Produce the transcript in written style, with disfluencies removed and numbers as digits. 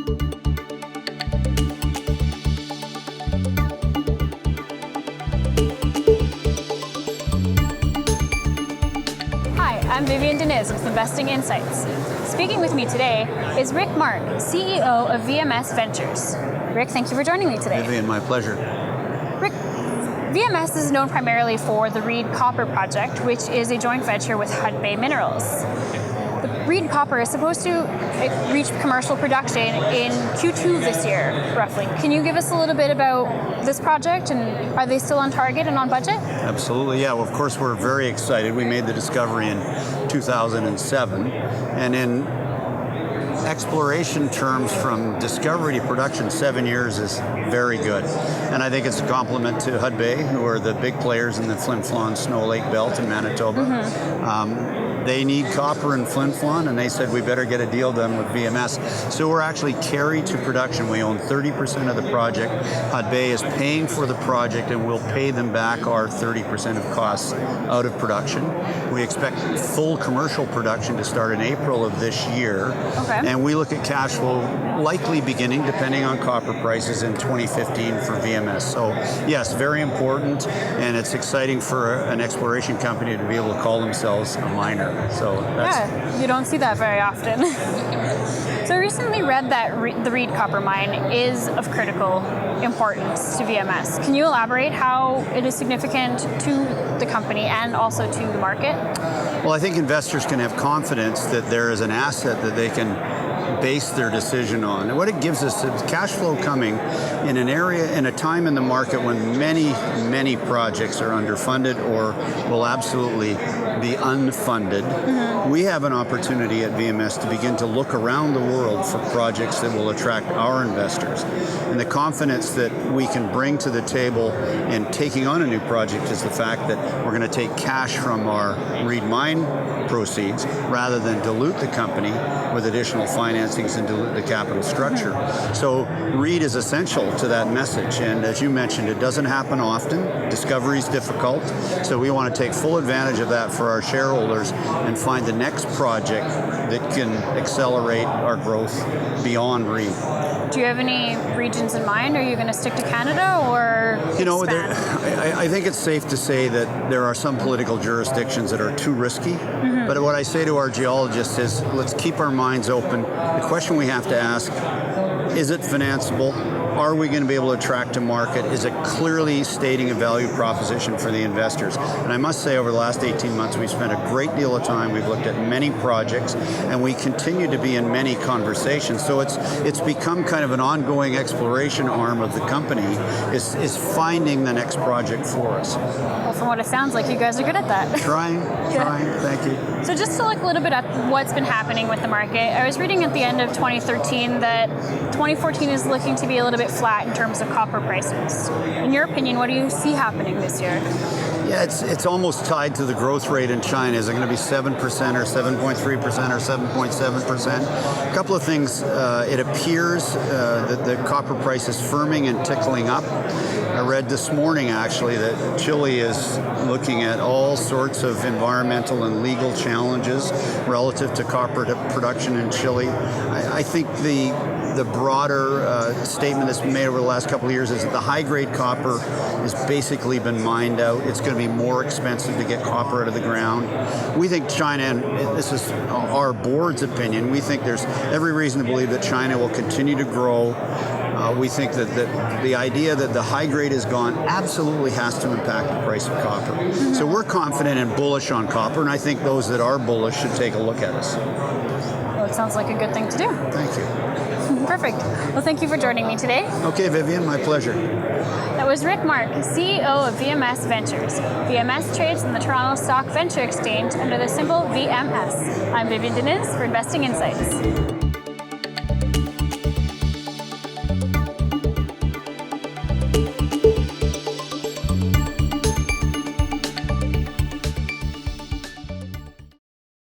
I'm Vivian Diniz with Investing Insights. Speaking with me today is Rick Mark, CEO of VMS Ventures. Rick, thank you for joining me today. Vivian, my pleasure. Rick, VMS is known primarily for the Reed Copper project, which is a joint venture with HudBay Minerals. The Reed Copper is supposed to reach commercial production in Q2 this year, roughly. Can you give us a little bit about this project, and are they still on target and on budget? Absolutely, yeah. Well, of course, we're very excited. We made the discovery in 2007, and in exploration terms, from discovery to production, 7 years is very good. And I think it's a compliment to HudBay, who are the big players in the Flin Flon Snow Lake Belt in Manitoba. They need copper in Flin Flon, and they said we better get a deal done with VMS. So we're actually carried to production. We own 30% of the project. HudBay is paying for the project, and we'll pay them back our 30% of costs out of production. We expect full commercial production to start in April of this year. Okay. And we look at cash flow likely beginning, depending on copper prices, in 2015 for VMS. So yes, very important, and it's exciting for an exploration company to be able to call themselves a miner. So that's, yeah, you don't see that very often. So I recently read that the Reed Copper Mine is of critical importance to VMS. Can you elaborate how it is significant to the company and also to the market? Well, I think investors can have confidence that there is an asset that they can base their decision on. And what it gives us is cash flow coming in an area, in a time in the market when many projects are underfunded or will absolutely be unfunded. We have an opportunity at VMS to begin to look around the world for projects that will attract our investors. And the confidence that we can bring to the table in taking on a new project is the fact that we're going to take cash from our Reed Mine proceeds rather than dilute the company with additional financings and dilute the capital structure. So Reed is essential to that message, and as you mentioned, it doesn't happen often. Discovery is difficult, so we want to take full advantage of that for our shareholders and find the next project that can accelerate our growth beyond Reed. Do you have any regions in mind? Are you going to stick to Canada or I think it's safe to say that there are some political jurisdictions that are too risky. But what I say to our geologists is, let's keep our minds open. The question we have to ask, is it financeable? Are we going to be able to attract a market? Is it clearly stating a value proposition for the investors? And I must say, over the last 18 months, we've spent a great deal of time. We've looked at many projects, and we continue to be in many conversations. So it's become kind of an ongoing exploration arm of the company, is finding the next project for us. Well, from what it sounds like, you guys are good at that. Trying. Thank you. So just to look a little bit at what's been happening with the market, I was reading at the end of 2013 that 2014 is looking to be a little bit flat in terms of copper prices. In your opinion, what do you see happening this year? Yeah, it's almost tied to the growth rate in China. Is it going to be 7% or 7.3% or 7.7%? A couple of things. It appears that the copper price is firming and tickling up. I read this morning, actually, that Chile is looking at all sorts of environmental and legal challenges relative to copper production in Chile. I think the broader statement that's been made over the last couple of years is that the high-grade copper has basically been mined out. It's going to be more expensive to get copper out of the ground. We think China, and this is our board's opinion, we think there's every reason to believe that China will continue to grow. We think that the idea that the high grade is gone absolutely has to impact the price of copper. So we're confident and bullish on copper, and I think those that are bullish should take a look at us. Well, it sounds like a good thing to do. Thank you. Perfect. Well, thank you for joining me today. Okay, Vivian, my pleasure. That was Rick Mark, CEO of VMS Ventures. VMS trades in the Toronto Stock Venture Exchange under the symbol VMS. I'm Vivian Diniz for Investing Insights.